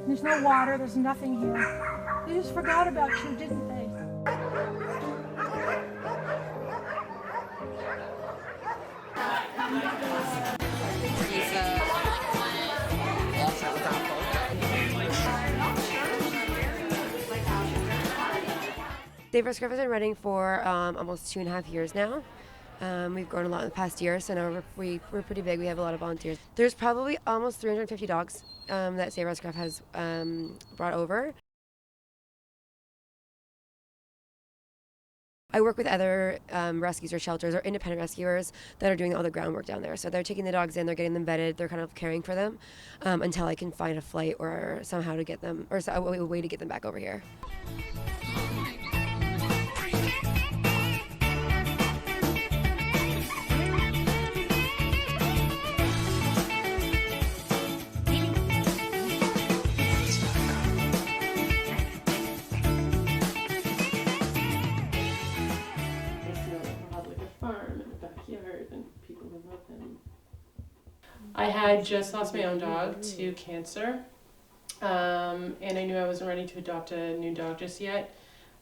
There's no water, there's nothing here. They just forgot about you, didn't they? Save Our Scruff has been running for almost 2.5 years now. We've grown a lot in the past year, so now we're pretty big. We have a lot of volunteers. There's probably almost 350 dogs that Save Our Scruff has brought over. I work with other rescues or shelters or independent rescuers that are doing all the groundwork down there. So they're taking the dogs in, they're getting them vetted, they're kind of caring for them until I can find a flight or somehow to get them, or a way to get them back over here. I had just lost my own dog to cancer, and I knew I wasn't ready to adopt a new dog just yet,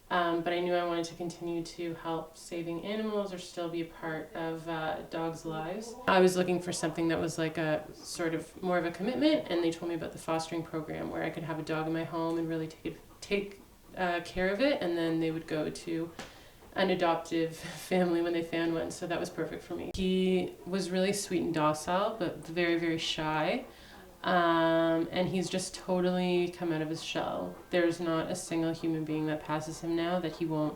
but I knew I wanted to continue to help saving animals or still be a part of dogs' lives. I was looking for something that was like a sort of more of a commitment, and they told me about the fostering program where I could have a dog in my home and really take care of it, and then they would go to an adoptive family when they found one, so that was perfect for me. He was really sweet and docile, but very, very shy, and he's just totally come out of his shell. There's not a single human being that passes him now that he won't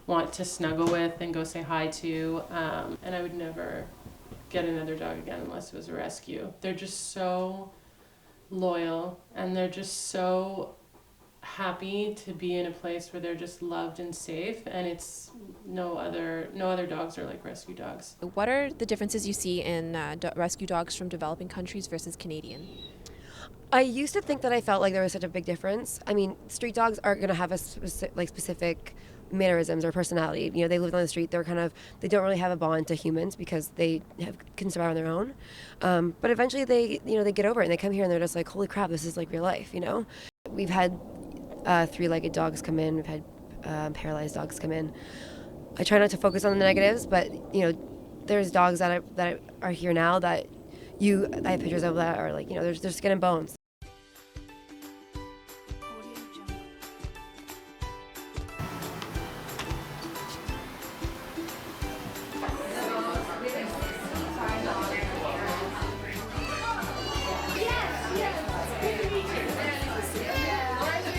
want to snuggle with and go say hi to, and I would never get another dog again unless it was a rescue. They're just so loyal, and they're just so happy to be in a place where they're just loved and safe, and it's no other dogs are like rescue dogs. What are the differences you see in rescue dogs from developing countries versus Canadian? I used to think that I felt like there was such a big difference. I mean, street dogs aren't going to have a specific mannerisms or personality. You know, they live on the street. They don't really have a bond to humans because they can survive on their own. But eventually they get over it and they come here and they're just like, holy crap, this is like real life, you know? We've had three-legged dogs come in. We've had paralyzed dogs come in. I try not to focus on the negatives, but you know, there's dogs that are here now that I have pictures of that are like, you know, there's skin and bones.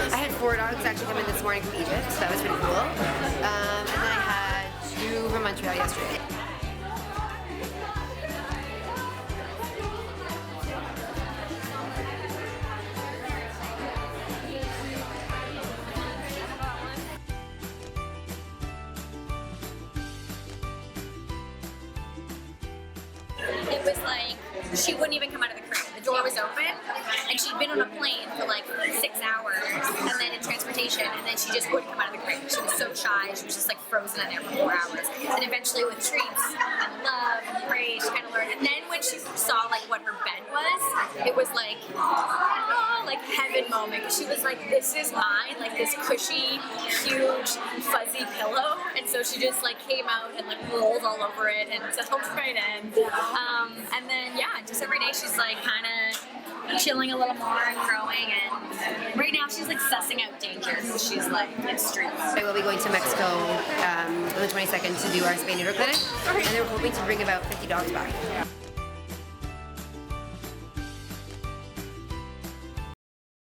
I had 4 dogs actually come in this morning from Egypt, so that was pretty cool. And then I had 2 from Montreal yesterday. It was like she wouldn't even come out of the crate. The door was open, and she'd been on a plane for like 6 hours, and then in transportation, and then she just wouldn't come out of the crate. She was so shy. She was just like frozen in there for 4 hours. And eventually, with treats and love and praise, she kind of learned. And then when she saw like what her bed was, it was like, oh, like heaven moment. She was like, this is mine, like this cushy, huge, fuzzy pillow. And so she just like came out and like rolled all over it and settled right in. And then yeah, just every day she's like kind of chilling a little more and growing, and right now she's like sussing out danger because she's like in streets. I will be going to Mexico on the 22nd to do our spay neuter clinic, and they're hoping to bring about 50 dogs back.